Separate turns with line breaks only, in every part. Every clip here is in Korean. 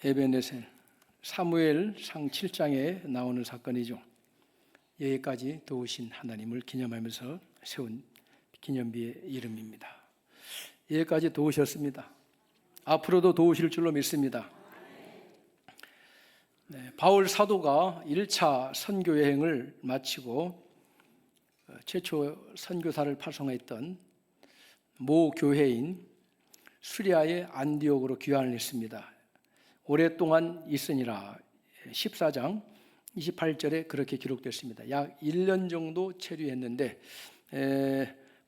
에베네셀 사무엘상 7장에 나오는 사건이죠. 여기까지 도우신 하나님을 기념하면서 세운 기념비의 이름입니다. 여기까지 도우셨습니다. 앞으로도 도우실 줄로 믿습니다. 바울 사도가 1차 선교 여행을 마치고 최초 선교사를 파송했던 모 교회인 수리아의 안디옥으로 귀환을 했습니다. 오랫동안 있으니라 14장 28절에 그렇게 기록됐습니다. 약 1년 정도 체류했는데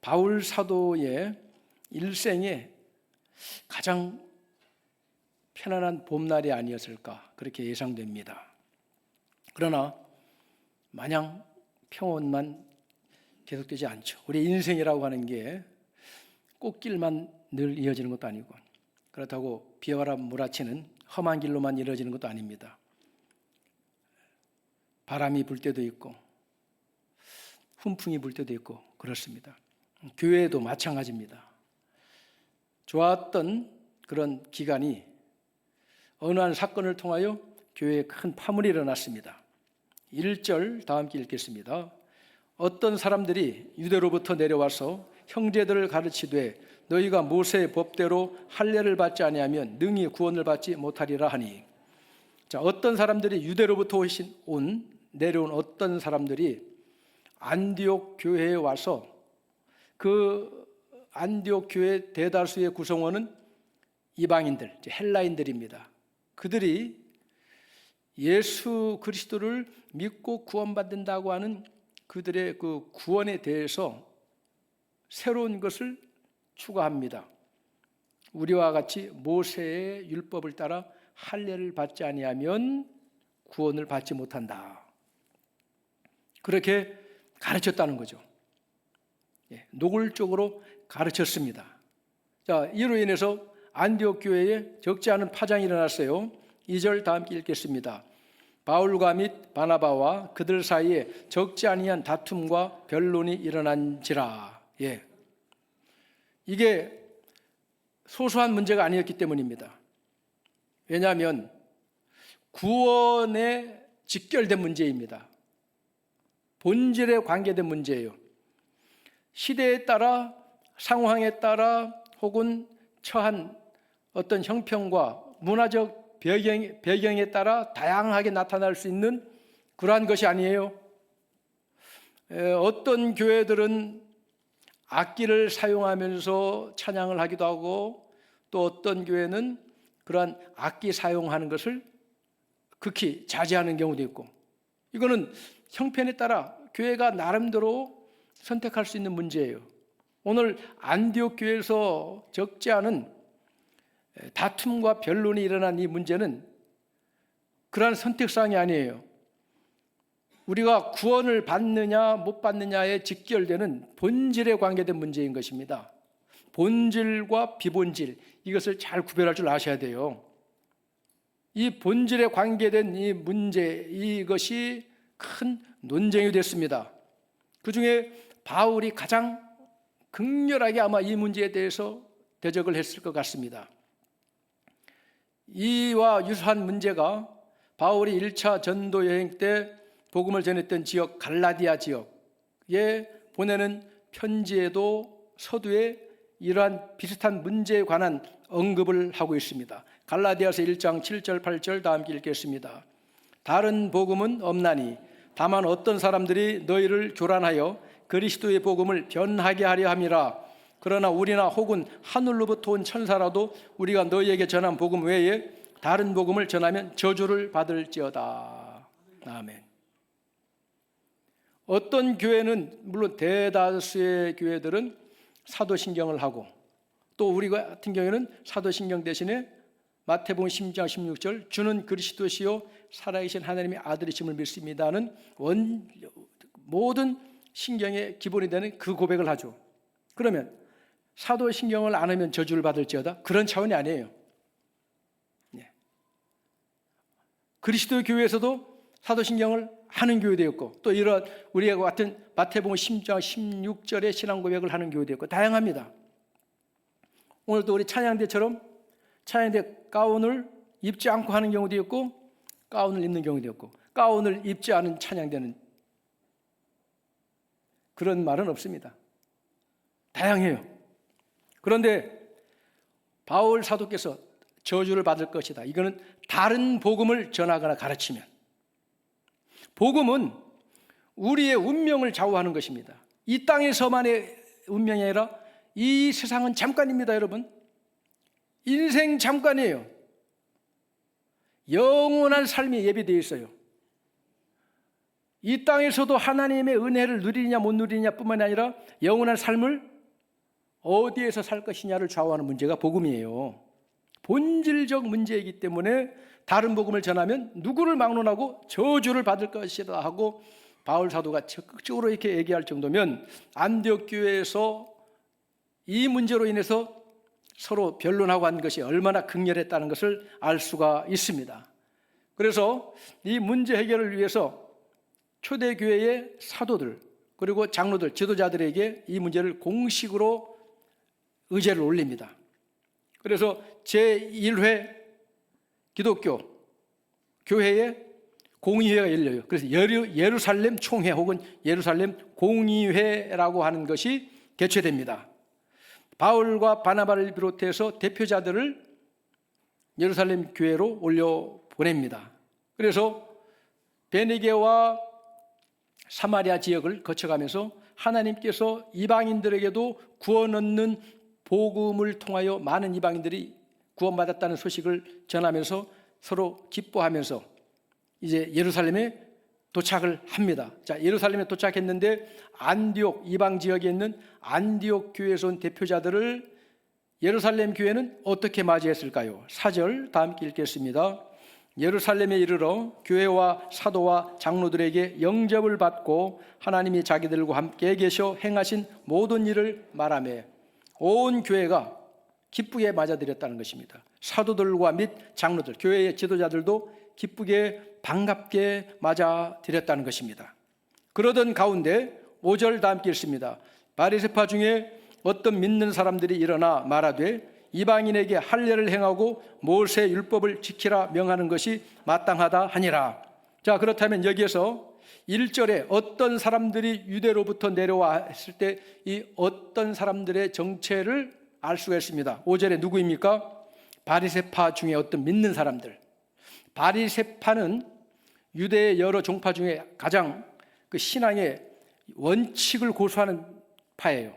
바울 사도의 일생에 가장 편안한 봄날이 아니었을까 그렇게 예상됩니다. 그러나 마냥 평온만 계속되지 않죠. 우리 인생이라고 하는 게 꽃길만 늘 이어지는 것도 아니고 그렇다고 비바람 몰아치는 험한 길로만 이루어지는 것도 아닙니다. 바람이 불 때도 있고 훈풍이 불 때도 있고 그렇습니다. 교회도 마찬가지입니다. 좋았던 그런 기간이 어느 한 사건을 통하여 교회에 큰 파문이 일어났습니다. 1절 다 함께 읽겠습니다. 어떤 사람들이 유대로부터 내려와서 형제들을 가르치되 너희가 모세의 법대로 할례를 받지 아니하면 능히 구원을 받지 못하리라 하니. 자, 어떤 사람들이 유대로부터 내려온 어떤 사람들이 안디옥 교회에 와서 그 안디옥 교회 대다수의 구성원은 이방인들, 헬라인들입니다. 그들이 예수 그리스도를 믿고 구원받는다고 하는 그들의 그 구원에 대해서 새로운 것을 추가합니다. 우리와 같이 모세의 율법을 따라 할례를 받지 아니하면 구원을 받지 못한다. 그렇게 가르쳤다는 거죠. 노골적으로 가르쳤습니다. 자, 이로 인해서 안디옥 교회에 적지 않은 파장이 일어났어요. 2절 다 함께 읽겠습니다. 바울과 및 바나바와 그들 사이에 적지 아니한 다툼과 변론이 일어난지라. 이게 소소한 문제가 아니었기 때문입니다. 왜냐하면 구원에 직결된 문제입니다. 본질에 관계된 문제예요. 시대에 따라 상황에 따라 혹은 처한 어떤 형평과 문화적 배경에 따라 다양하게 나타날 수 있는 그러한 것이 아니에요. 어떤 교회들은 악기를 사용하면서 찬양을 하기도 하고 또 어떤 교회는 그러한 악기 사용하는 것을 극히 자제하는 경우도 있고 이거는 형편에 따라 교회가 나름대로 선택할 수 있는 문제예요. 오늘 안디옥 교회에서 적지 않은 다툼과 변론이 일어난 이 문제는 그러한 선택사항이 아니에요. 우리가 구원을 받느냐 못 받느냐에 직결되는 본질에 관계된 문제인 것입니다. 본질과 비본질, 이것을 잘 구별할 줄 아셔야 돼요. 이 본질에 관계된 이 문제, 이것이 큰 논쟁이 됐습니다. 그 중에 바울이 가장 극렬하게 아마 이 문제에 대해서 대적을 했을 것 같습니다. 이와 유사한 문제가 바울이 1차 전도 여행 때 복음을 전했던 지역 갈라디아 지역에 보내는 편지에도 서두에 이러한 비슷한 문제에 관한 언급을 하고 있습니다. 갈라디아서 1장 7절 8절 다 함께 읽겠습니다. 다른 복음은 없나니 다만 어떤 사람들이 너희를 교란하여 그리스도의 복음을 변하게 하려 함이라. 그러나 우리나 혹은 하늘로부터 온 천사라도 우리가 너희에게 전한 복음 외에 다른 복음을 전하면 저주를 받을지어다. 아멘. 어떤 교회는 물론 대다수의 교회들은 사도신경을 하고 또 우리 같은 경우에는 사도신경 대신에 마태복음 10장 16절 주는 그리스도시요 살아계신 하나님의 아들이심을 믿습니다는 모든 신경의 기본이 되는 그 고백을 하죠. 그러면 사도신경을 안 하면 저주를 받을지어다? 그런 차원이 아니에요. 그리스도 교회에서도 사도신경을 하는 교회도 있고 또 이런 우리와 같은 마태복음 10장 16절의 신앙 고백을 하는 교회도 있고 다양합니다. 오늘도 우리 찬양대처럼 찬양대 가운을 입지 않고 하는 경우도 있고 가운을 입는 경우도 있고 가운을 입지 않은 찬양되는 그런 말은 없습니다. 다양해요. 그런데 바울 사도께서 저주를 받을 것이다. 이거는 다른 복음을 전하거나 가르치면, 복음은 우리의 운명을 좌우하는 것입니다. 이 땅에서만의 운명이 아니라 이 세상은 잠깐입니다, 여러분. 인생 잠깐이에요. 영원한 삶이 예비되어 있어요. 이 땅에서도 하나님의 은혜를 누리느냐 못 누리느냐 뿐만 아니라 영원한 삶을 어디에서 살 것이냐를 좌우하는 문제가 복음이에요. 본질적 문제이기 때문에 다른 복음을 전하면 누구를 막론하고 저주를 받을 것이다 하고 바울 사도가 적극적으로 이렇게 얘기할 정도면 안디옥 교회에서 이 문제로 인해서 서로 변론하고 한 것이 얼마나 극렬했다는 것을 알 수가 있습니다. 그래서 이 문제 해결을 위해서 초대교회의 사도들 그리고 장로들, 지도자들에게 이 문제를 공식으로 의제를 올립니다. 그래서 제1회 기독교 교회에 공의회가 열려요. 그래서 예루살렘 총회 혹은 예루살렘 공의회라고 하는 것이 개최됩니다. 바울과 바나바를 비롯해서 대표자들을 예루살렘 교회로 올려 보냅니다. 그래서 베네게와 사마리아 지역을 거쳐가면서 하나님께서 이방인들에게도 구원 얻는 복음을 통하여 많은 이방인들이 구원받았다는 소식을 전하면서 서로 기뻐하면서 이제 예루살렘에 도착을 합니다. 자, 예루살렘에 도착했는데 안디옥 이방 지역에 있는 안디옥 교회에서 온 대표자들을 예루살렘 교회는 어떻게 맞이했을까요? 4절 다 함께 읽겠습니다. 예루살렘에 이르러 교회와 사도와 장로들에게 영접을 받고 하나님이 자기들과 함께 계셔 행하신 모든 일을 말하며 온 교회가 기쁘게 맞아들였다는 것입니다. 사도들과 및 장로들, 교회의 지도자들도 기쁘게 반갑게 맞아들였다는 것입니다. 그러던 가운데 5절 다 함께 읽습니다. 바리새파 중에 어떤 믿는 사람들이 일어나 말하되 이방인에게 할례를 행하고 모세 율법을 지키라 명하는 것이 마땅하다 하니라. 자, 그렇다면 여기에서 1절에 어떤 사람들이 유대로부터 내려와 했을 때 이 어떤 사람들의 정체를 알 수가 있습니다. 5절에 누구입니까? 바리새파 중에 어떤 믿는 사람들. 바리새파는 유대의 여러 종파 중에 가장 그 신앙의 원칙을 고수하는 파예요.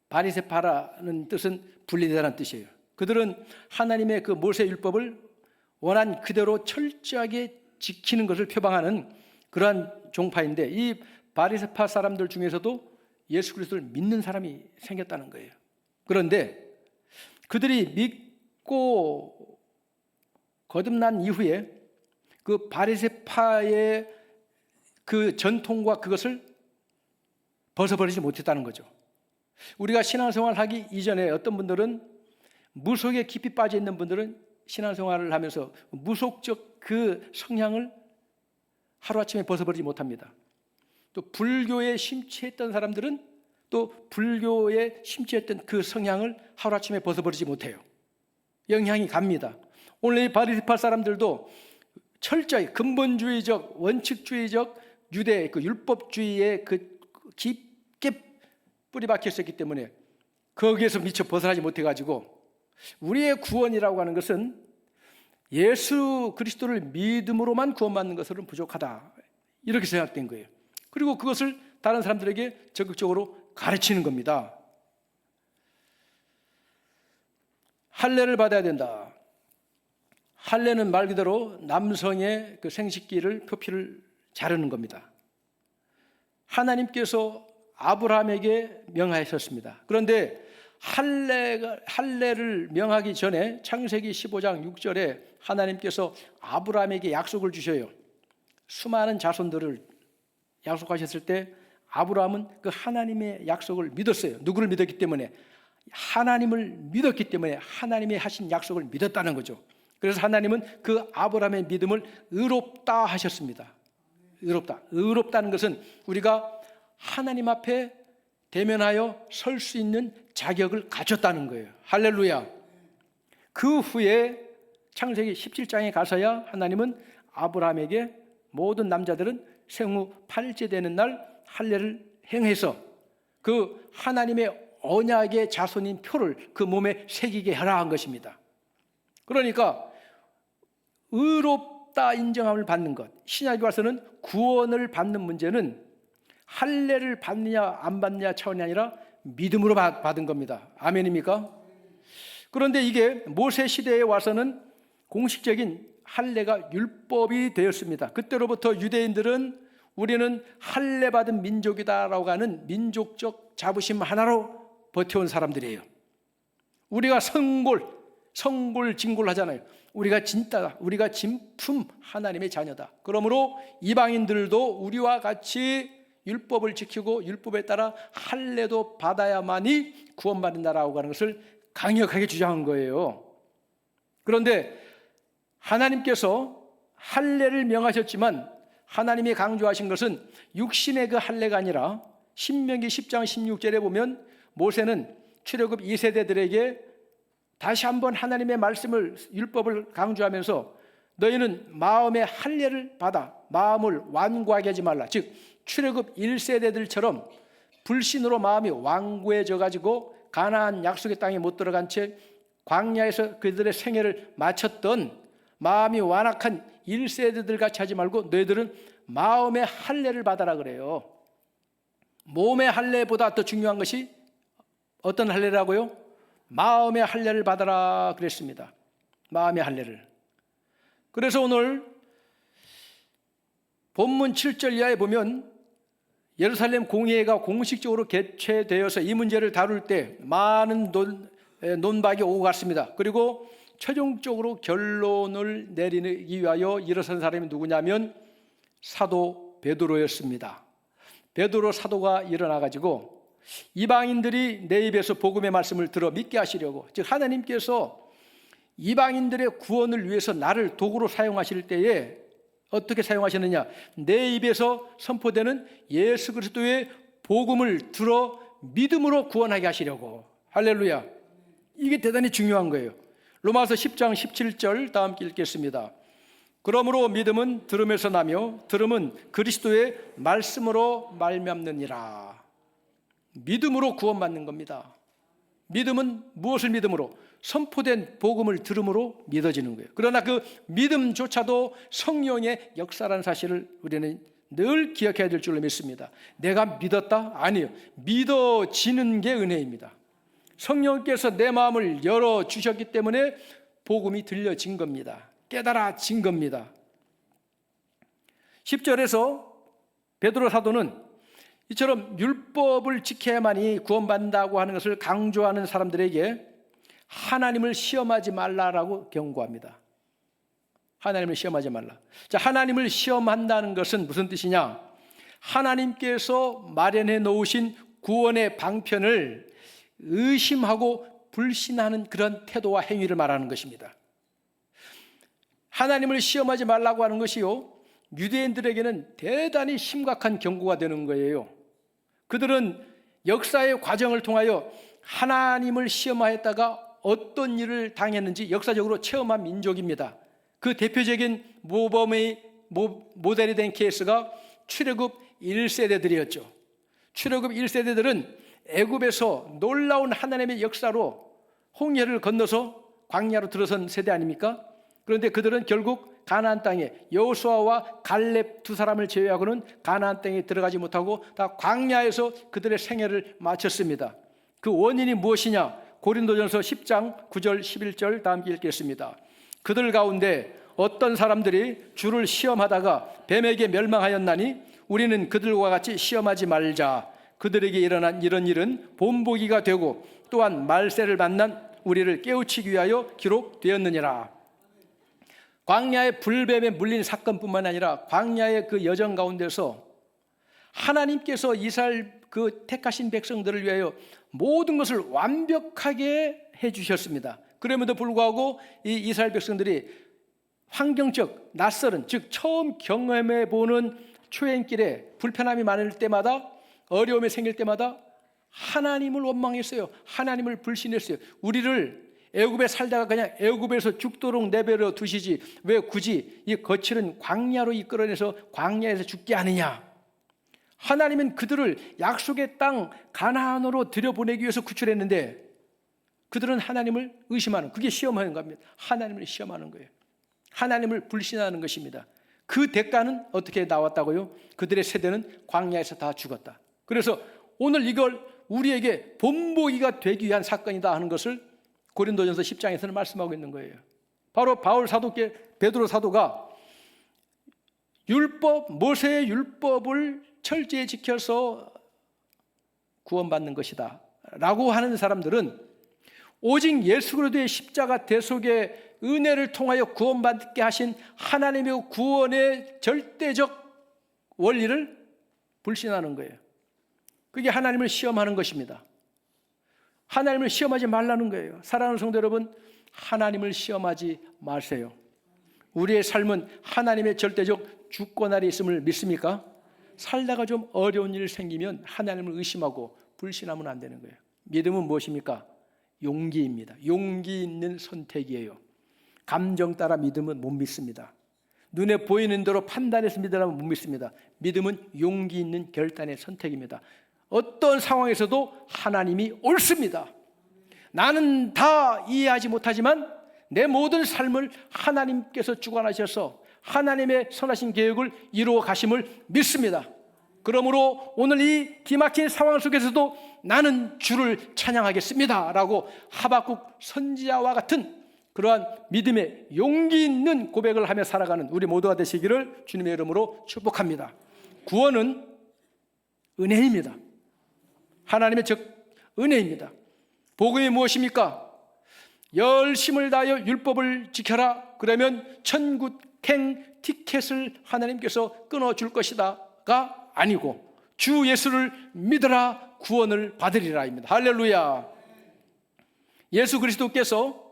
바리새파라는 뜻은 분리되다는 뜻이에요. 그들은 하나님의 그 모세 율법을 원한 그대로 철저하게 지키는 것을 표방하는 그러한 종파인데 이 바리새파 사람들 중에서도 예수 그리스도를 믿는 사람이 생겼다는 거예요. 그런데 그들이 믿고 거듭난 이후에 그 바리새파의 그 전통과 그것을 벗어버리지 못했다는 거죠. 우리가 신앙생활을 하기 이전에 어떤 분들은 무속에 깊이 빠져 있는 분들은 신앙생활을 하면서 무속적 그 성향을 하루아침에 벗어버리지 못합니다. 또 불교에 심취했던 사람들은 또 불교에 심취했던 그 성향을 하루아침에 벗어버리지 못해요. 영향이 갑니다. 오늘 이 바리새파 사람들도 철저히 근본주의적 원칙주의적 유대 그 율법주의에 그 깊게 뿌리 박혀 있었기 때문에 거기에서 미처 벗어나지 못해가지고 우리의 구원이라고 하는 것은 예수 그리스도를 믿음으로만 구원받는 것으로는 부족하다 이렇게 생각된 거예요. 그리고 그것을 다른 사람들에게 적극적으로 가르치는 겁니다. 할례를 받아야 된다. 할례는 말 그대로 남성의 그 생식기를 표피를 자르는 겁니다. 하나님께서 아브라함에게 명하셨습니다. 그런데 할례를 명하기 전에 창세기 15장 6절에 하나님께서 아브라함에게 약속을 주셔요. 수많은 자손들을 약속하셨을 때 아브라함은 그 하나님의 약속을 믿었어요. 누구를 믿었기 때문에? 하나님을 믿었기 때문에 하나님의 하신 약속을 믿었다는 거죠. 그래서 하나님은 그 아브라함의 믿음을 의롭다 하셨습니다. 의롭다는 것은 우리가 하나님 앞에 대면하여 설 수 있는 자격을 가졌다는 거예요. 할렐루야. 그 후에 창세기 17장에 가서야 하나님은 아브라함에게 모든 남자들은 생후 8일째 되는 날 할례를 행해서 그 하나님의 언약의 자손인 표를 그 몸에 새기게 하라 한 것입니다. 그러니까 의롭다 인정함을 받는 것, 신약에 와서는 구원을 받는 문제는 할례를 받느냐 안 받느냐 차원이 아니라 믿음으로 받은 겁니다. 아멘입니까? 그런데 이게 모세 시대에 와서는 공식적인 할례가 율법이 되었습니다. 그때로부터 유대인들은 우리는 할례 받은 민족이다라고 하는 민족적 자부심 하나로 버텨온 사람들이에요. 우리가 성골 하잖아요. 우리가 진짜다, 우리가 진품 하나님의 자녀다. 그러므로 이방인들도 우리와 같이 율법을 지키고 율법에 따라 할례도 받아야만이 구원받는다라고 하는 것을 강력하게 주장한 거예요. 그런데 하나님께서 할례를 명하셨지만 하나님이 강조하신 것은 육신의 그 할례가 아니라 신명기 10장 16절에 보면 모세는 출애굽 2세대들에게 다시 한번 하나님의 말씀을 율법을 강조하면서 너희는 마음의 할례를 받아 마음을 완고하게 하지 말라. 즉 출애굽 1세대들처럼 불신으로 마음이 완고해져 가지고 가나안 약속의 땅에 못 들어간 채 광야에서 그들의 생애를 마쳤던 마음이 완악한 1세대들 같이 하지 말고 너희들은 마음의 할례를 받아라 그래요. 몸의 할례보다 더 중요한 것이 어떤 할례라고요? 마음의 할례를 받아라 그랬습니다. 마음의 할례를. 그래서 오늘 본문 7절 이하에 보면 예루살렘 공회가 공식적으로 개최되어서 이 문제를 다룰 때 많은 논박이 오고 갔습니다. 그리고 최종적으로 결론을 내리기 위하여 일어선 사람이 누구냐면 사도 베드로였습니다. 베드로 사도가 일어나가지고 이방인들이 내 입에서 복음의 말씀을 들어 믿게 하시려고, 즉 하나님께서 이방인들의 구원을 위해서 나를 도구로 사용하실 때에 어떻게 사용하시느냐, 내 입에서 선포되는 예수 그리스도의 복음을 들어 믿음으로 구원하게 하시려고. 할렐루야. 이게 대단히 중요한 거예요. 로마서 10장 17절 다 함께 읽겠습니다. 그러므로 믿음은 들음에서 나며 들음은 그리스도의 말씀으로 말미암느니라. 믿음으로 구원받는 겁니다. 믿음은 무엇을 믿음으로? 선포된 복음을 들음으로 믿어지는 거예요. 그러나 그 믿음조차도 성령의 역사라는 사실을 우리는 늘 기억해야 될 줄로 믿습니다. 내가 믿었다? 아니요. 믿어지는 게 은혜입니다. 성령께서 내 마음을 열어주셨기 때문에 복음이 들려진 겁니다. 깨달아진 겁니다. 10절에서 베드로 사도는 이처럼 율법을 지켜야만이 구원받는다고 하는 것을 강조하는 사람들에게 하나님을 시험하지 말라라고 경고합니다. 하나님을 시험하지 말라. 자, 하나님을 시험한다는 것은 무슨 뜻이냐? 하나님께서 마련해 놓으신 구원의 방편을 의심하고 불신하는 그런 태도와 행위를 말하는 것입니다. 하나님을 시험하지 말라고 하는 것이요, 유대인들에게는 대단히 심각한 경고가 되는 거예요. 그들은 역사의 과정을 통하여 하나님을 시험하였다가 어떤 일을 당했는지 역사적으로 체험한 민족입니다. 그 대표적인 모델이 된 케이스가 출애굽 1세대들이었죠. 출애굽 1세대들은 애굽에서 놀라운 하나님의 역사로 홍해를 건너서 광야로 들어선 세대 아닙니까? 그런데 그들은 결국 가나안 땅에 여호수아와 갈렙 두 사람을 제외하고는 가나안 땅에 들어가지 못하고 다 광야에서 그들의 생애를 마쳤습니다. 그 원인이 무엇이냐? 고린도전서 10장 9절 11절 다 함께 읽겠습니다. 그들 가운데 어떤 사람들이 주를 시험하다가 뱀에게 멸망하였나니 우리는 그들과 같이 시험하지 말자. 그들에게 일어난 이런 일은 본보기가 되고 또한 말세를 만난 우리를 깨우치기 위하여 기록되었느니라. 광야의 불뱀에 물린 사건뿐만 아니라 광야의 그 여정 가운데서 하나님께서 이스라엘 그 택하신 백성들을 위하여 모든 것을 완벽하게 해주셨습니다. 그럼에도 불구하고 이 이스라엘 백성들이 환경적 낯설은, 즉 처음 경험해 보는 초행길에 불편함이 많을 때마다, 어려움이 생길 때마다 하나님을 원망했어요. 하나님을 불신했어요. 우리를 애굽에 살다가 그냥 애굽에서 죽도록 내버려 두시지 왜 굳이 이 거칠은 광야로 이끌어내서 광야에서 죽게 하느냐? 하나님은 그들을 약속의 땅 가나안으로 들여보내기 위해서 구출했는데 그들은 하나님을 의심하는, 그게 시험하는 겁니다. 하나님을 시험하는 거예요. 하나님을 불신하는 것입니다. 그 대가는 어떻게 나왔다고요? 그들의 세대는 광야에서 다 죽었다. 그래서 오늘 이걸 우리에게 본보기가 되기 위한 사건이다 하는 것을 고린도전서 10장에서는 말씀하고 있는 거예요. 바로 바울 사도께 베드로 사도가 율법, 모세의 율법을 철저히 지켜서 구원받는 것이다 라고 하는 사람들은 오직 예수 그리스도의 십자가 대속의 은혜를 통하여 구원받게 하신 하나님의 구원의 절대적 원리를 불신하는 거예요. 그게 하나님을 시험하는 것입니다. 하나님을 시험하지 말라는 거예요. 사랑하는 성도 여러분, 하나님을 시험하지 마세요. 우리의 삶은 하나님의 절대적 주권 아래 있음을 믿습니까? 살다가 좀 어려운 일 생기면 하나님을 의심하고 불신하면 안 되는 거예요. 믿음은 무엇입니까? 용기입니다. 용기 있는 선택이에요. 감정 따라 믿음은 못 믿습니다. 눈에 보이는 대로 판단해서 믿으라면 못 믿습니다. 믿음은 용기 있는 결단의 선택입니다. 어떤 상황에서도 하나님이 옳습니다. 나는 다 이해하지 못하지만 내 모든 삶을 하나님께서 주관하셔서 하나님의 선하신 계획을 이루어 가심을 믿습니다. 그러므로 오늘 이 기막힌 상황 속에서도 나는 주를 찬양하겠습니다 라고 하박국 선지자와 같은 그러한 믿음의 용기 있는 고백을 하며 살아가는 우리 모두가 되시기를 주님의 이름으로 축복합니다. 구원은 은혜입니다. 하나님의 은혜입니다. 복음이 무엇입니까? 열심을 다하여 율법을 지켜라. 그러면 천국행 티켓을 하나님께서 끊어줄 것이다가 아니고 주 예수를 믿으라 구원을 받으리라입니다. 할렐루야. 예수 그리스도께서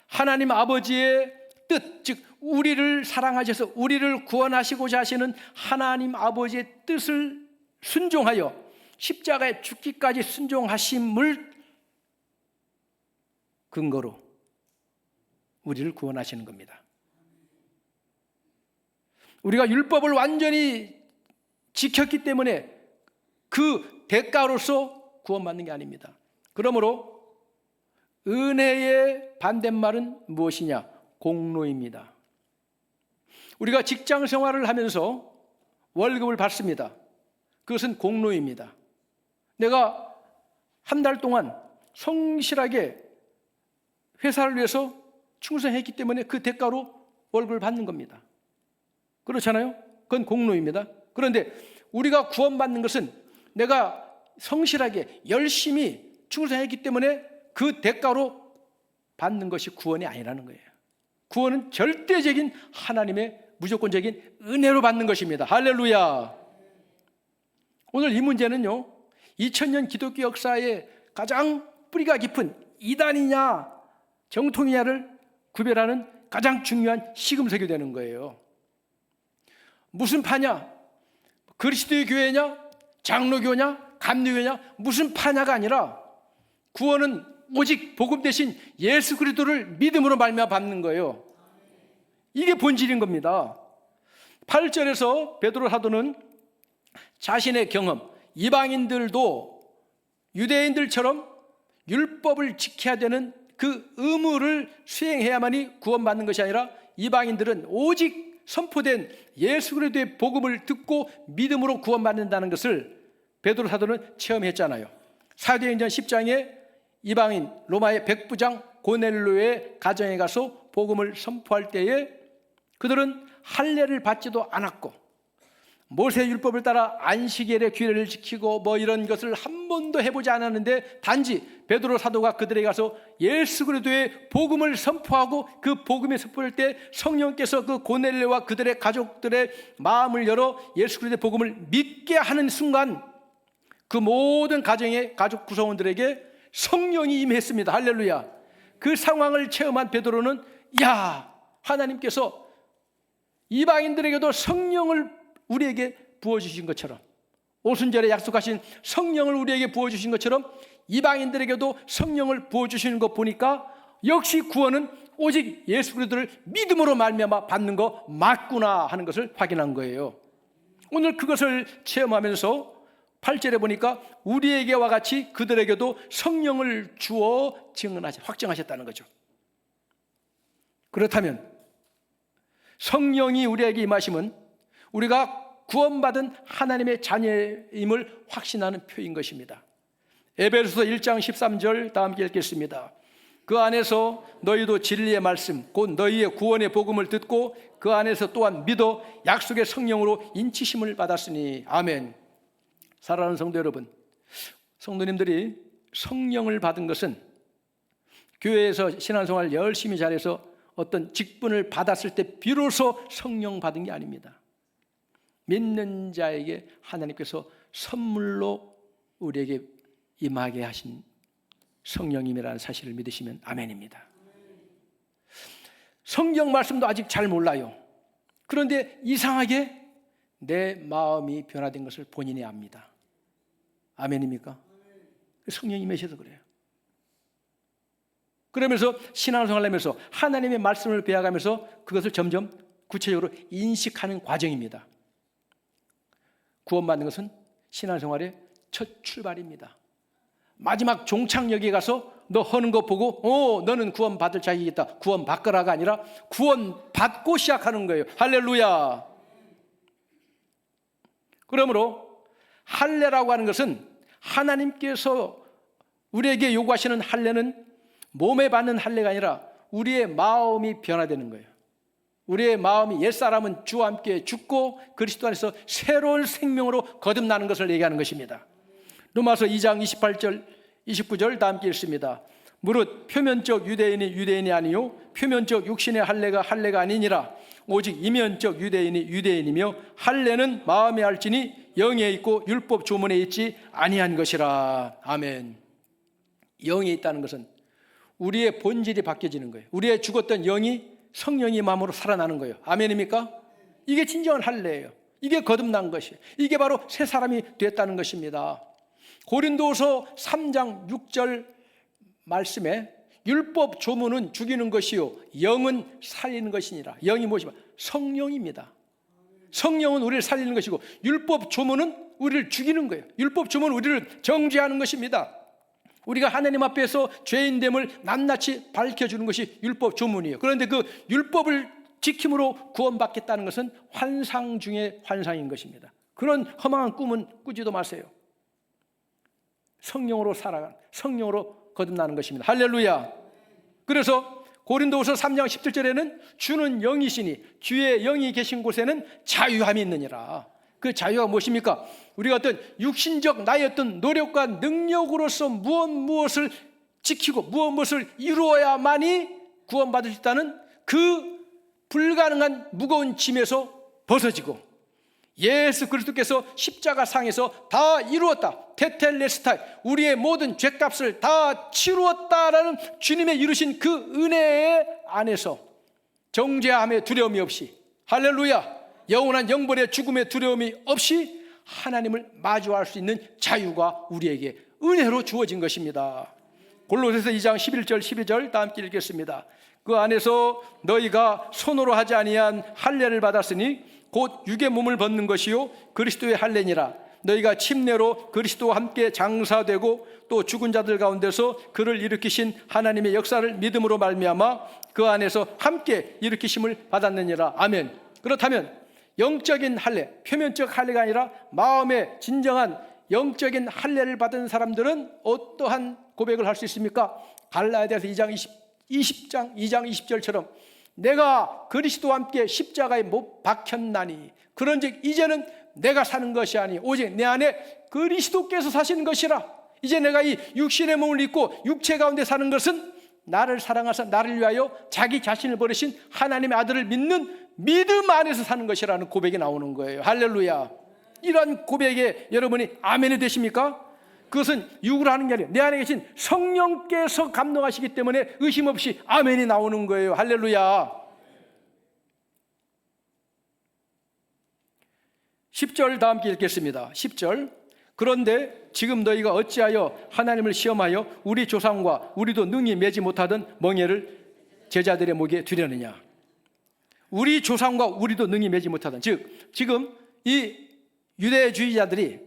하나님 아버지의 뜻, 즉 우리를 사랑하셔서 우리를 구원하시고자 하시는 하나님 아버지의 뜻을 순종하여 십자가에 죽기까지 순종하심을 근거로 우리를 구원하시는 겁니다. 우리가 율법을 완전히 지켰기 때문에 그 대가로서 구원받는 게 아닙니다. 그러므로 은혜의 반대말은 무엇이냐? 공로입니다. 우리가 직장 생활을 하면서 월급을 받습니다. 그것은 공로입니다. 내가 한 달 동안 성실하게 회사를 위해서 충성했기 때문에 그 대가로 월급을 받는 겁니다. 그렇잖아요? 그건 공로입니다. 그런데 우리가 구원받는 것은 내가 성실하게 열심히 충성했기 때문에 그 대가로 받는 것이 구원이 아니라는 거예요. 구원은 절대적인 하나님의 무조건적인 은혜로 받는 것입니다. 할렐루야. 오늘 이 문제는요, 2000년 기독교 역사의 가장 뿌리가 깊은 이단이냐 정통이냐를 구별하는 가장 중요한 시금석이 되는 거예요. 무슨 파냐? 그리스도의 교회냐? 장로교냐? 감리교냐? 무슨 파냐가 아니라 구원은 오직 복음 대신 예수 그리스도를 믿음으로 말미암아 받는 거예요. 이게 본질인 겁니다. 8절에서 베드로 사도는 자신의 경험, 이방인들도 유대인들처럼 율법을 지켜야 되는 그 의무를 수행해야만이 구원받는 것이 아니라 이방인들은 오직 선포된 예수 그리스도의 복음을 듣고 믿음으로 구원받는다는 것을 베드로 사도는 체험했잖아요. 사도행전 10장에 이방인 로마의 백부장 고넬료의 가정에 가서 복음을 선포할 때에 그들은 할례를 받지도 않았고 모세 율법을 따라 안식일의 규례를 지키고 뭐 이런 것을 한 번도 해보지 않았는데 단지 베드로 사도가 그들에게 가서 예수 그리스도의 복음을 선포하고 그 복음을 선포할 때 성령께서 그 고넬료와 그들의 가족들의 마음을 열어 예수 그리스도의 복음을 믿게 하는 순간 그 모든 가정의 가족 구성원들에게 성령이 임했습니다. 할렐루야. 그 상황을 체험한 베드로는 야, 하나님께서 이방인들에게도 성령을 우리에게 부어주신 것처럼 오순절에 약속하신 성령을 우리에게 부어주신 것처럼 이방인들에게도 성령을 부어주시는 것 보니까 역시 구원은 오직 예수 그리스도를 믿음으로 말미암아 받는 거 맞구나 하는 것을 확인한 거예요. 오늘 그것을 체험하면서 8절에 보니까 우리에게와 같이 그들에게도 성령을 주어 확정하셨다는 거죠. 그렇다면 성령이 우리에게 임하심은 우리가 구원받은 하나님의 자녀임을 확신하는 표인 것입니다. 에베소서 1장 13절 다 함께 읽겠습니다. 그 안에서 너희도 진리의 말씀 곧 너희의 구원의 복음을 듣고 그 안에서 또한 믿어 약속의 성령으로 인치심을 받았으니 아멘. 사랑하는 성도 여러분, 성도님들이 성령을 받은 것은 교회에서 신앙생활 열심히 잘해서 어떤 직분을 받았을 때 비로소 성령 받은 게 아닙니다. 믿는 자에게 하나님께서 선물로 우리에게 임하게 하신 성령님이라는 사실을 믿으시면 아멘입니다. 성경 말씀도 아직 잘 몰라요. 그런데 이상하게 내 마음이 변화된 것을 본인이 압니다. 아멘입니까? 성령이 임하셔서 그래요. 그러면서 신앙생활을 하면서 하나님의 말씀을 배워가면서 그것을 점점 구체적으로 인식하는 과정입니다. 구원받는 것은 신앙생활의 첫 출발입니다. 마지막 종착역에 가서 너 하는 거 보고 너는 구원받을 자격이 있다, 구원받거라가 아니라 구원받고 시작하는 거예요. 할렐루야. 그러므로 할례라고 하는 것은 하나님께서 우리에게 요구하시는 할례는 몸에 받는 할례가 아니라 우리의 마음이 변화되는 거예요. 우리의 마음이 옛사람은 주와 함께 죽고 그리스도 안에서 새로운 생명으로 거듭나는 것을 얘기하는 것입니다. 로마서 2장 28절 29절 다 함께 읽습니다. 무릇 표면적 유대인이 유대인이 아니요 표면적 육신의 할례가 아니니라. 오직 이면적 유대인이 유대인이며 할례는 마음에 할지니 영에 있고 율법 조문에 있지 아니한 것이라. 아멘. 영에 있다는 것은 우리의 본질이 바뀌어지는 거예요. 우리의 죽었던 영이 성령의 마음으로 살아나는 거예요. 아멘입니까? 이게 진정한 할례예요. 이게 거듭난 것이에요. 이게 바로 새 사람이 됐다는 것입니다. 고린도서 3장 6절 말씀에 율법 조문은 죽이는 것이요 영은 살리는 것이니라. 영이 무엇이냐? 성령입니다. 성령은 우리를 살리는 것이고 율법 조문은 우리를 죽이는 거예요. 율법 조문은 우리를 정죄하는 것입니다. 우리가 하나님 앞에서 죄인됨을 낱낱이 밝혀주는 것이 율법 조문이에요. 그런데 그 율법을 지킴으로 구원받겠다는 것은 환상 중에 환상인 것입니다. 그런 허망한 꿈은 꾸지도 마세요. 성령으로 살아가는, 성령으로 거듭나는 것입니다. 할렐루야. 그래서 고린도후서 3장 17절에는 주는 영이시니 주의 영이 계신 곳에는 자유함이 있느니라. 그 자유가 무엇입니까? 우리가 어떤 육신적 나의 어떤 노력과 능력으로서 무엇을 지키고 무엇을 이루어야만이 구원받을 수 있다는 그 불가능한 무거운 짐에서 벗어지고 예수 그리스도께서 십자가상에서 다 이루었다, 테텔레스타이, 우리의 모든 죄값을 다 치루었다라는 주님의 이루신 그 은혜 안에서 정죄함의 두려움이 없이, 할렐루야, 영원한 영벌의 죽음의 두려움이 없이 하나님을 마주할 수 있는 자유가 우리에게 은혜로 주어진 것입니다. 골로새서 2장 11절 12절 다 함께 읽겠습니다. 그 안에서 너희가 손으로 하지 아니한 할례를 받았으니 곧 육의 몸을 벗는 것이요 그리스도의 할례니라. 너희가 침례로 그리스도와 함께 장사되고 또 죽은 자들 가운데서 그를 일으키신 하나님의 역사를 믿음으로 말미암아 그 안에서 함께 일으키심을 받았느니라. 아멘. 그렇다면 영적인 할례, 표면적 할례가 아니라 마음의 진정한 영적인 할례를 받은 사람들은 어떠한 고백을 할 수 있습니까? 갈라디아서 2장 20절처럼 내가 그리스도와 함께 십자가에 못 박혔나니 그런즉 이제는 내가 사는 것이 아니 오직 내 안에 그리스도께서 사시는 것이라. 이제 내가 이 육신의 몸을 입고 육체 가운데 사는 것은 나를 사랑하사 나를 위하여 자기 자신을 버리신 하나님의 아들을 믿는 믿음 안에서 사는 것이라는 고백이 나오는 거예요. 할렐루야. 이런 고백에 여러분이 아멘이 되십니까? 그것은 육으로 하는 게 아니라 내 안에 계신 성령께서 감동하시기 때문에 의심 없이 아멘이 나오는 거예요. 할렐루야. 10절 다 함께 읽겠습니다. 10절. 그런데 지금 너희가 어찌하여 하나님을 시험하여 우리 조상과 우리도 능히 매지 못하던 멍에를 제자들의 목에 두려느냐. 우리 조상과 우리도 능히 매지 못하던, 즉 지금 이 유대주의자들이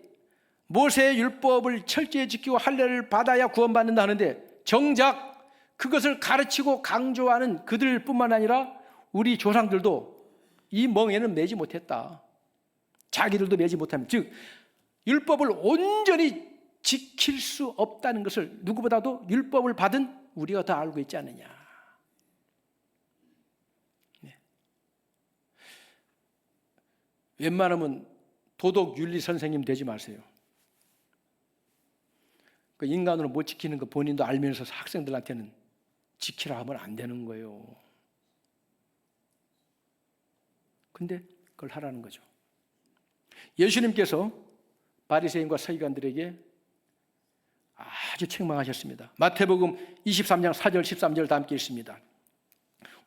모세의 율법을 철저히 지키고 할례를 받아야 구원받는다 하는데, 정작 그것을 가르치고 강조하는 그들뿐만 아니라 우리 조상들도 이 멍에는 매지 못했다. 자기들도 매지 못하면, 즉 율법을 온전히 지킬 수 없다는 것을 누구보다도 율법을 받은 우리가 더 알고 있지 않느냐. 네. 웬만하면 도덕 윤리 선생님 되지 마세요. 그 인간으로 못 지키는 거 본인도 알면서 학생들한테는 지키라 하면 안 되는 거예요. 근데 그걸 하라는 거죠. 예수님께서 바리새인과 서기관들에게 아주 책망하셨습니다. 마태복음 23장 4절 13절 다 함께 읽습니다.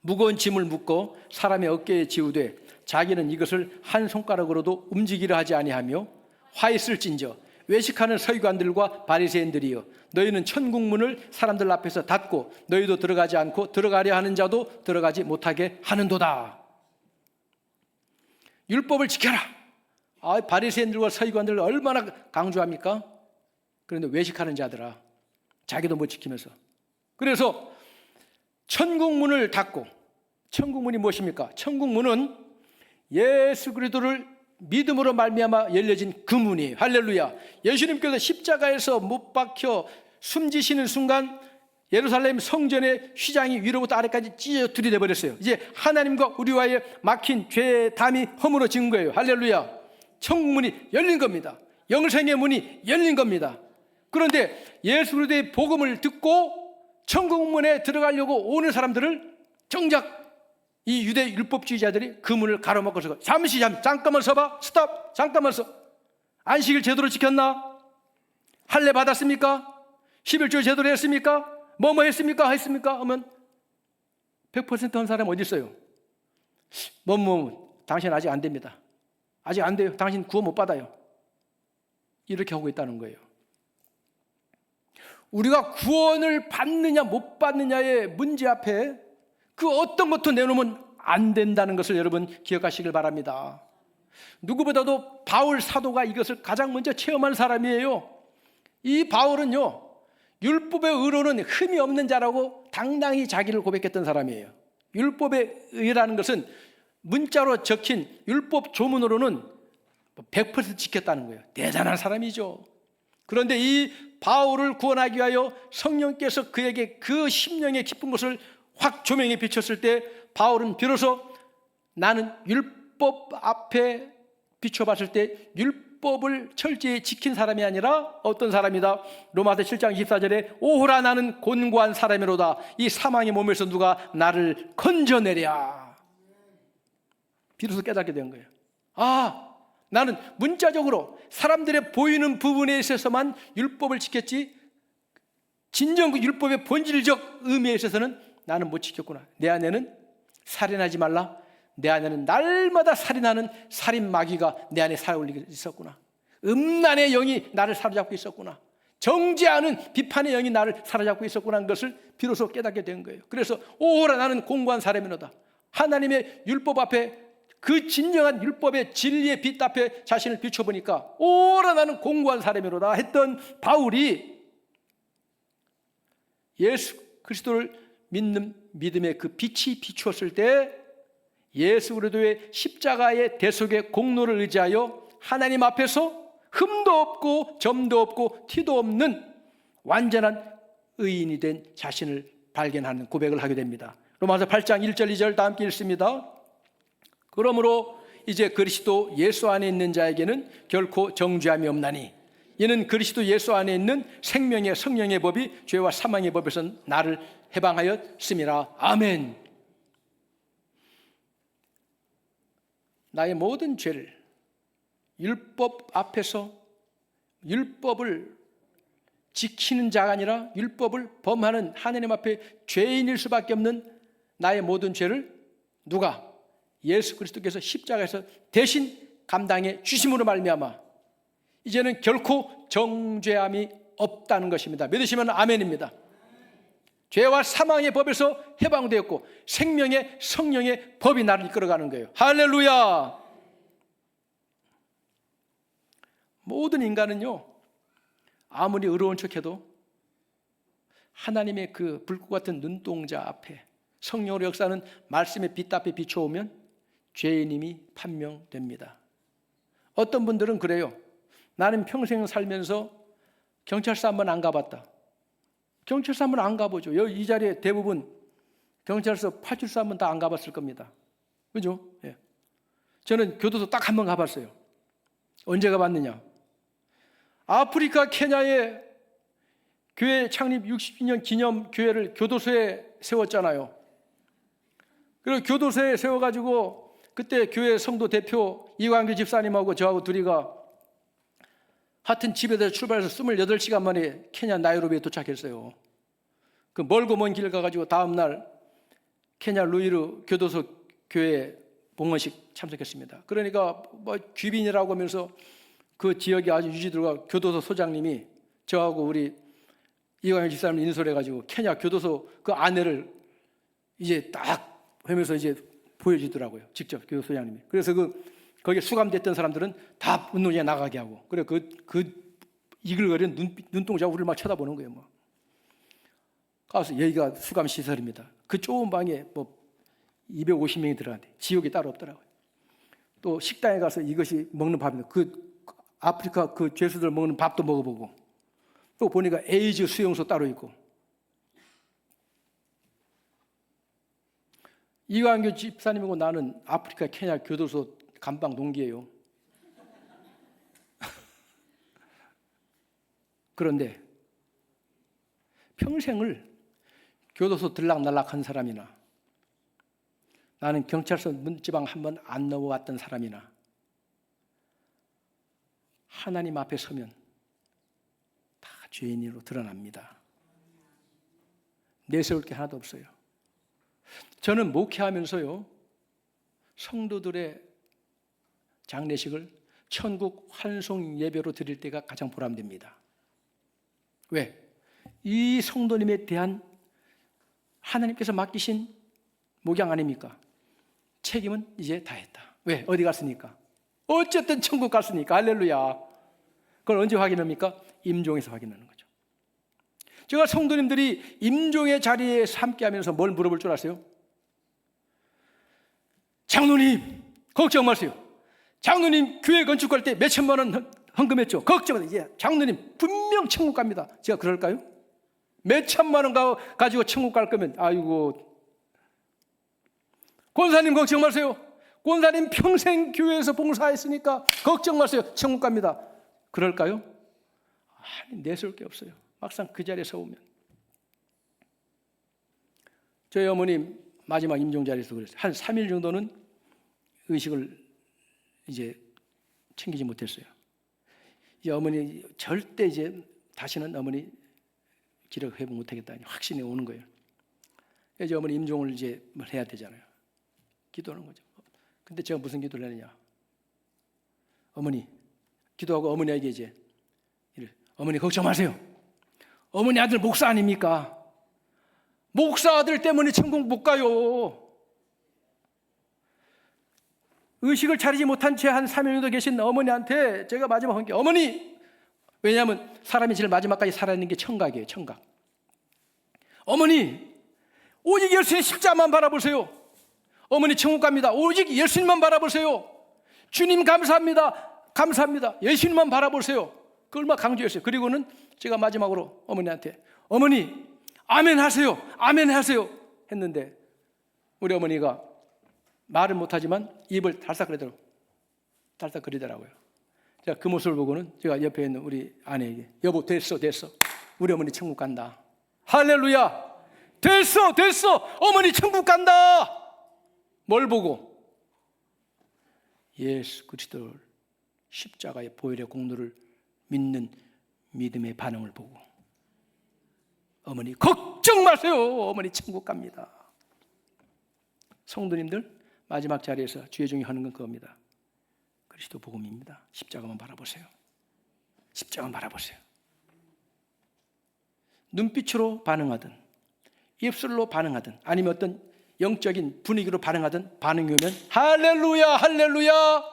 무거운 짐을 묶고 사람의 어깨에 지우되 자기는 이것을 한 손가락으로도 움직이려 하지 아니하며 화 있을진저 외식하는 서기관들과 바리새인들이여, 너희는 천국문을 사람들 앞에서 닫고 너희도 들어가지 않고 들어가려 하는 자도 들어가지 못하게 하는도다. 율법을 지켜라. 바리새인들과 서기관들을 얼마나 강조합니까? 그런데 외식하는 자들아, 자기도 못 지키면서. 그래서 천국문을 닫고, 천국문이 무엇입니까? 천국문은 예수 그리스도를 믿음으로 말미암아 열려진 그 문이에요. 할렐루야. 예수님께서 십자가에서 못 박혀 숨지시는 순간 예루살렘 성전의 휘장이 위로부터 아래까지 찢어 들이대 버렸어요. 이제 하나님과 우리와의 막힌 죄의 담이 허물어진 거예요. 할렐루야. 천국문이 열린 겁니다. 영생의 문이 열린 겁니다. 그런데 예수 그리스도의 복음을 듣고 천국문에 들어가려고 오는 사람들을 정작 이 유대 율법주의자들이 그 문을 가로막고서 잠깐만 서봐. 스톱. 잠깐만 서. 안식일 제대로 지켰나? 할례 받았습니까? 11조 제대로 했습니까? 뭐뭐 했습니까? 하면 100% 한 사람 어디 있어요? 당신 아직 안 됩니다. 아직 안 돼요. 당신 구원 못 받아요. 이렇게 하고 있다는 거예요. 우리가 구원을 받느냐 못 받느냐의 문제 앞에 그 어떤 것도 내놓으면 안 된다는 것을 여러분 기억하시길 바랍니다. 누구보다도 바울 사도가 이것을 가장 먼저 체험한 사람이에요. 이 바울은요, 율법의 의로는 흠이 없는 자라고 당당히 자기를 고백했던 사람이에요. 율법의 의라는 것은 문자로 적힌 율법 조문으로는 100% 지켰다는 거예요. 대단한 사람이죠. 그런데 이 바울을 구원하기 위하여 성령께서 그에게 그 심령의 깊은 것을 확 조명해 비쳤을 때 바울은 비로소 나는 율법 앞에 비춰봤을 때 율법을 철저히 지킨 사람이 아니라 어떤 사람이다? 로마서 7장 24절에 오호라 나는 곤고한 사람이로다. 이 사망의 몸에서 누가 나를 건져내랴. 비로소 깨닫게 된 거예요. 나는 문자적으로 사람들의 보이는 부분에 있어서만 율법을 지켰지 진정 그 율법의 본질적 의미에 있어서는 나는 못 지켰구나. 내 안에는 살인하지 말라. 내 안에는 날마다 살인하는 살인 마귀가 내 안에 살아올리고 있었구나. 음란의 영이 나를 사로잡고 있었구나. 정죄하는 비판의 영이 나를 사로잡고 있었구나 하는 것을 비로소 깨닫게 된 거예요. 그래서 오호라 나는 공고한 사람이로다. 하나님의 율법 앞에 그 진정한 율법의 진리의 빛 앞에 자신을 비춰보니까 오호라 나는 공고한 사람이로다 했던 바울이 예수 그리스도를 믿는 믿음의 그 빛이 비추었을 때 예수 그리스도의 십자가의 대속의 공로를 의지하여 하나님 앞에서 흠도 없고 점도 없고 티도 없는 완전한 의인이 된 자신을 발견하는 고백을 하게 됩니다. 로마서 8장 1절 2절 다 함께 읽습니다. 그러므로 이제 그리스도 예수 안에 있는 자에게는 결코 정죄함이 없나니 이는 그리스도 예수 안에 있는 생명의 성령의 법이 죄와 사망의 법에서 나를 해방하였음이라. 아멘. 나의 모든 죄를 율법 앞에서 율법을 지키는 자가 아니라 율법을 범하는 하나님 앞에 죄인일 수밖에 없는 나의 모든 죄를 누가? 예수 그리스도께서 십자가에서 대신 감당해 주심으로 말미암아 이제는 결코 정죄함이 없다는 것입니다. 믿으시면 아멘입니다. 죄와 사망의 법에서 해방되었고 생명의 성령의 법이 나를 이끌어가는 거예요. 할렐루야. 모든 인간은요, 아무리 의로운 척해도 하나님의 그 불꽃 같은 눈동자 앞에 성령으로 역사하는 말씀의 빛 앞에 비춰오면 죄인임이 판명됩니다. 어떤 분들은 그래요. 나는 평생 살면서 경찰서 한번 안 가봤다. 경찰서 한번 안 가보죠. 이 자리에 대부분 경찰서 파출소 한번 다 안 가봤을 겁니다. 그죠? 예. 저는 교도소 딱 한 번 가봤어요. 언제 가봤느냐? 아프리카 케냐에 교회 창립 60주년 기념 교회를 교도소에 세웠잖아요. 그리고 교도소에 세워가지고 그때 교회 성도 대표 이광규 집사님하고 저하고 둘이가 하여튼 집에서 출발해서 28시간 만에 케냐 나이로비에 도착했어요. 그 멀고 먼 길 가가지고 다음날 케냐 루이르 교도소 교회 봉헌식 참석했습니다. 그러니까 뭐 귀빈이라고 하면서 그 지역에 아주 유지들과 교도소 소장님이 저하고 우리 이광현 집사님을 인솔해가지고 케냐 교도소 그 안내를 이제 딱 하면서 이제 보여주더라고요. 직접 교도소 소장님이. 그래서 거기에 수감됐던 사람들은 다 운동장에 나가게 하고, 그래 그 이글거리는 눈동자 우리를 막 쳐다보는 거예요. 뭐. 가서 여기가 수감 시설입니다. 그 좁은 방에 뭐 250명이 들어가는데 지옥이 따로 없더라고요. 또 식당에 가서 이것이 먹는 밥입니다. 그 아프리카 그 죄수들 먹는 밥도 먹어보고, 또 보니까 에이즈 수용소 따로 있고. 이광규 집사님하고 나는 아프리카 케냐 교도소 감방 동기예요. 그런데 평생을 교도소 들락날락한 사람이나 나는 경찰서 문지방 한번 안 넘어왔던 사람이나 하나님 앞에 서면 다 죄인으로 드러납니다. 내세울 게 하나도 없어요. 저는 목회하면서요, 성도들의 장례식을 천국 환송 예배로 드릴 때가 가장 보람됩니다. 왜? 이 성도님에 대한 하나님께서 맡기신 목양 아닙니까? 책임은 이제 다 했다. 왜? 어디 갔으니까? 어쨌든 천국 갔으니까. 할렐루야. 그걸 언제 확인합니까? 임종에서 확인하는 거죠. 제가 성도님들이 임종의 자리에 함께하면서 뭘 물어볼 줄 아세요? 장로님, 걱정 마세요. 장로님 교회 건축할 때 몇 천만 원 헌금했죠. 걱정 마세요. 장로님 분명 천국 갑니다. 제가 그럴까요? 몇 천만 원 가지고 천국 갈 거면, 아이고. 권사님 걱정 마세요. 권사님 평생 교회에서 봉사했으니까 걱정 마세요. 천국 갑니다. 그럴까요? 아니, 내세울 게 없어요. 막상 그 자리에 서오면. 저희 어머님 마지막 임종 자리에서 그랬어요. 한 3일 정도는 의식을 이제 챙기지 못했어요. 이제 어머니 절대 이제 다시는 어머니 기력 회복 못하겠다니 확신이 오는 거예요. 이제 어머니 임종을 이제 뭘 해야 되잖아요. 기도하는 거죠. 근데 제가 무슨 기도를 했느냐? 어머니 기도하고 어머니에게 이제 어머니 걱정 마세요. 어머니 아들 목사 아닙니까? 목사 아들 때문에 천국 못 가요. 의식을 차리지 못한 채 한 3일 정도 계신 어머니한테 제가 마지막 한 게, 어머니, 왜냐하면 사람이 제일 마지막까지 살아있는 게 청각이에요. 청각. 어머니, 오직 예수님 십자만 바라보세요. 어머니 천국 갑니다. 오직 예수님만 바라보세요. 주님 감사합니다. 감사합니다. 예수님만 바라보세요. 그 얼마나 강조했어요. 그리고는 제가 마지막으로 어머니한테, 어머니 아멘 하세요. 아멘 하세요 했는데 우리 어머니가 말은 못하지만 입을 달싹거리더라고요. 제가 그 모습을 보고는 제가 옆에 있는 우리 아내에게, 여보 됐어 우리 어머니 천국 간다. 할렐루야. 됐어 어머니 천국 간다. 뭘 보고? 예수 그리스도 십자가의 보혈의 공로를 믿는 믿음의 반응을 보고, 어머니 걱정 마세요. 어머니 천국 갑니다. 성도님들 마지막 자리에서 주의 종이 하는 건 그겁니다. 그리스도 복음입니다. 십자가만 바라보세요. 십자가 바라보세요. 눈빛으로 반응하든 입술로 반응하든 아니면 어떤 영적인 분위기로 반응하든 반응이 오면 할렐루야 할렐루야,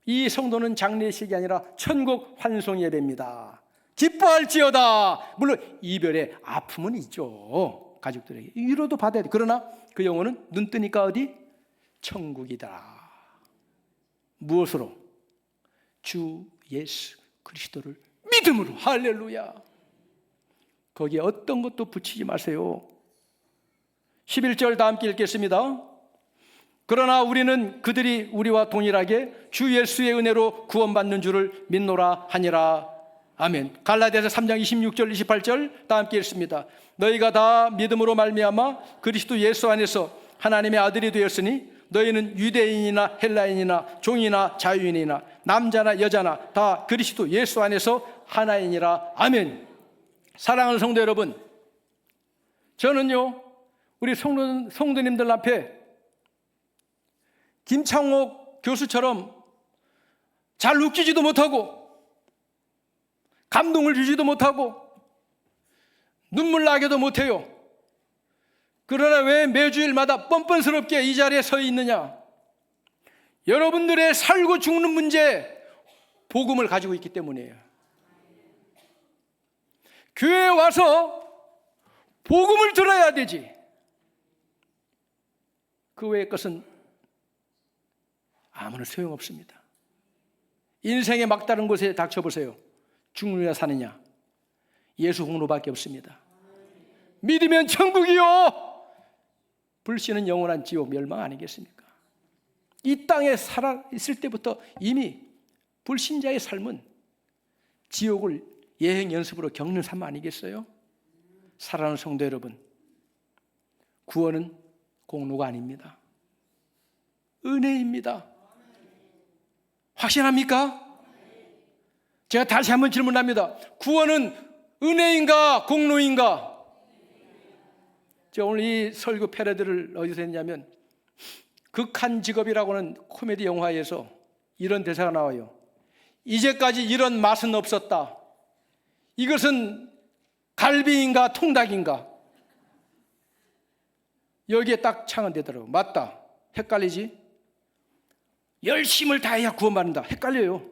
이 성도는 장례식이 아니라 천국 환송 예배입니다. 기뻐할지어다. 물론 이별의 아픔은 있죠, 가족들에게. 위로도 받아야 돼. 그러나 그 영혼은 눈 뜨니까 어디? 천국이다. 무엇으로? 주 예수 그리스도를 믿음으로. 할렐루야. 거기에 어떤 것도 붙이지 마세요. 11절 다 함께 읽겠습니다. 그러나 우리는 그들이 우리와 동일하게 주 예수의 은혜로 구원받는 줄을 믿노라 하니라. 아멘. 갈라디아서 3장 26절 28절 다 함께 읽습니다. 너희가 다 믿음으로 말미암아 그리스도 예수 안에서 하나님의 아들이 되었으니 너희는 유대인이나 헬라인이나 종이나 자유인이나 남자나 여자나 다 그리스도 예수 안에서 하나이니라. 아멘. 사랑하는 성도 여러분, 저는요 우리 성도님들 앞에 김창옥 교수처럼 잘 웃기지도 못하고 감동을 주지도 못하고 눈물 나게도 못해요. 그러나 왜 매주일마다 뻔뻔스럽게 이 자리에 서 있느냐? 여러분들의 살고 죽는 문제, 복음을 가지고 있기 때문이에요. 교회에 와서 복음을 들어야 되지. 그 외의 것은 아무런 소용없습니다. 인생의 막다른 곳에 닥쳐보세요. 죽느냐 사느냐, 예수 홍로밖에 없습니다. 믿으면 천국이요, 불신은 영원한 지옥 멸망 아니겠습니까? 이 땅에 살아 있을 때부터 이미 불신자의 삶은 지옥을 예행 연습으로 겪는 삶 아니겠어요? 사랑하는 성도 여러분, 구원은 공로가 아닙니다. 은혜입니다. 확신합니까? 제가 다시 한번 질문합니다. 구원은 은혜인가 공로인가? 제가 오늘 이 설교 패러디를 어디서 했냐면, 극한 직업이라고는 코미디 영화에서 이런 대사가 나와요. 이제까지 이런 맛은 없었다. 이것은 갈비인가 통닭인가? 여기에 딱 창언되더라고요. 맞다. 헷갈리지? 열심을 다해야 구원받는다. 헷갈려요.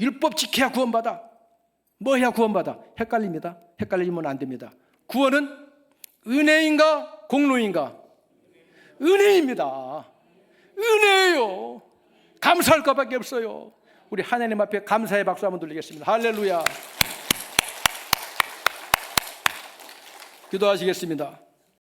율법 지켜야 구원받아. 뭐 해야 구원받아? 헷갈립니다. 헷갈리면 안 됩니다. 구원은 은혜인가 공로인가? 은혜입니다. 은혜예요. 감사할 것밖에 없어요. 우리 하나님 앞에 감사의 박수 한번 돌리겠습니다. 할렐루야. 기도하시겠습니다.